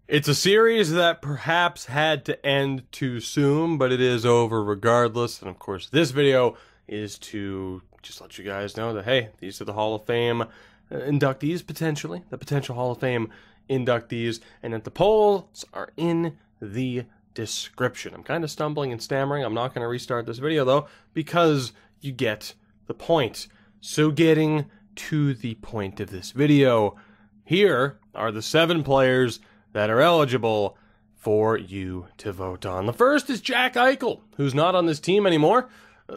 It's a series that perhaps had to end too soon, but it is over regardless. And of course, this video is to just let you guys know that, hey, these are the Hall of Fame inductees, potentially, the potential Hall of Fame inductees, and that the polls are in the description. I'm kind of stumbling and stammering. I'm not going to restart this video, though, because you get the point. So getting to the point of this video, here are the 7 players that are eligible for you to vote on. The first is Jack Eichel, who's not on this team anymore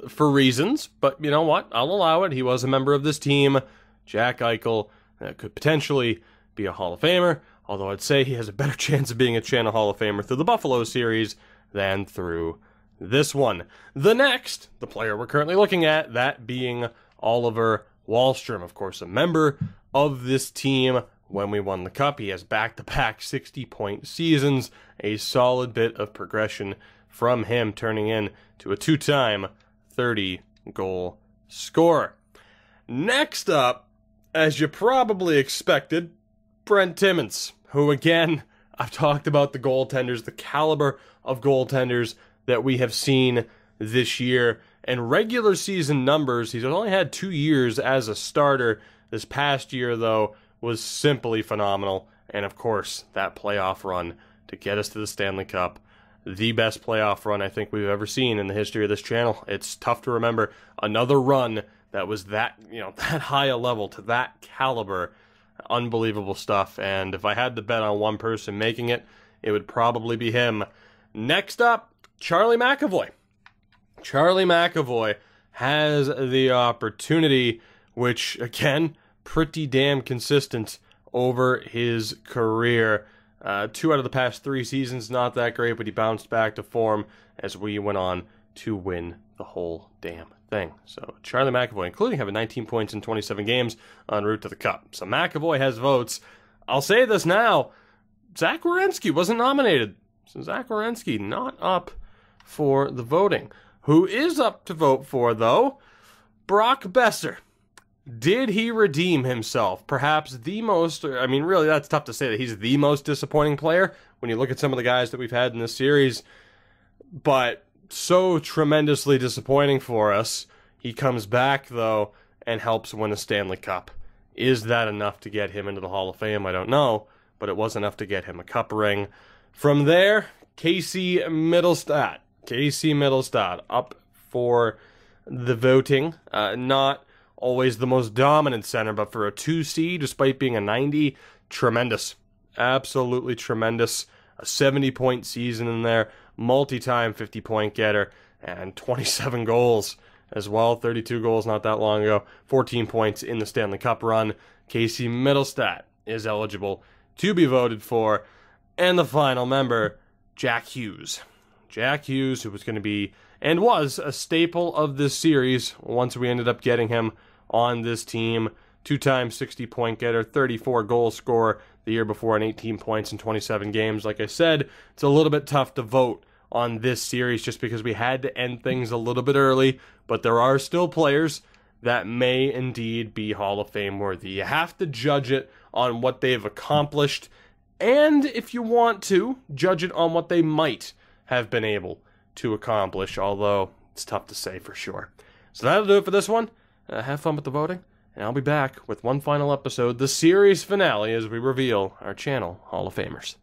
for reasons, but you know what? I'll allow it. He was a member of this team. Jack Eichel could potentially be a Hall of Famer, although I'd say he has a better chance of being a Channel Hall of Famer through the Buffalo series than through this one. The next, the player we're currently looking at, that being Oliver Wahlstrom, of course, a member of this team when we won the Cup. He has back-to-back 60-point seasons, a solid bit of progression from him, turning into a 2-time 30-goal scorer. Next up, as you probably expected, Brent Timmins, who, again, I've talked about the goaltenders, the caliber of goaltenders that we have seen this year. And regular season numbers, he's only had 2 years as a starter. This past year, though, was simply phenomenal. And of course, that playoff run to get us to the Stanley Cup, the best playoff run I think we've ever seen in the history of this channel. It's tough to remember another run that was that high a level, to that caliber. Unbelievable stuff. And if I had to bet on one person making it, it would probably be him. Next up, Charlie McAvoy. Charlie McAvoy has the opportunity, which, again, pretty damn consistent over his career. 2 out of the past 3 seasons, not that great, but he bounced back to form as we went on to win the whole damn thing. So Charlie McAvoy, including having 19 points in 27 games en route to the Cup. So McAvoy has votes. I'll say this now, Zach Werenski wasn't nominated. So Zach Werenski not up for the voting. Who is up to vote for, though? Brock Besser. Did he redeem himself? Perhaps the most, I mean, really, that's tough to say that he's the most disappointing player when you look at some of the guys that we've had in this series. But so tremendously disappointing for us. He comes back, though, and helps win a Stanley Cup. Is that enough to get him into the Hall of Fame? I don't know, but it was enough to get him a cup ring. From there, Casey Mittelstadt. Casey Mittelstadt up for the voting. Not always the most dominant center, but for a 2C, despite being a 90, tremendous. Absolutely tremendous. A 70-point season in there, multi-time 50-point getter, and 27 goals as well. 32 goals not that long ago. 14 points in the Stanley Cup run. Casey Mittelstadt is eligible to be voted for. And the final member, Jack Hughes. Jack Hughes, who was going to be, and was, a staple of this series once we ended up getting him on this team. 2-time 60-point getter, 34-goal scorer the year before, and 18 points in 27 games. Like I said, it's a little bit tough to vote on this series just because we had to end things a little bit early, but there are still players that may indeed be Hall of Fame worthy. You have to judge it on what they've accomplished, and if you want to, judge it on what they might have been able to accomplish, although it's tough to say for sure. So that'll do it for this one. Have fun with the voting, and I'll be back with one final episode, the series finale, as we reveal our channel Hall of Famers.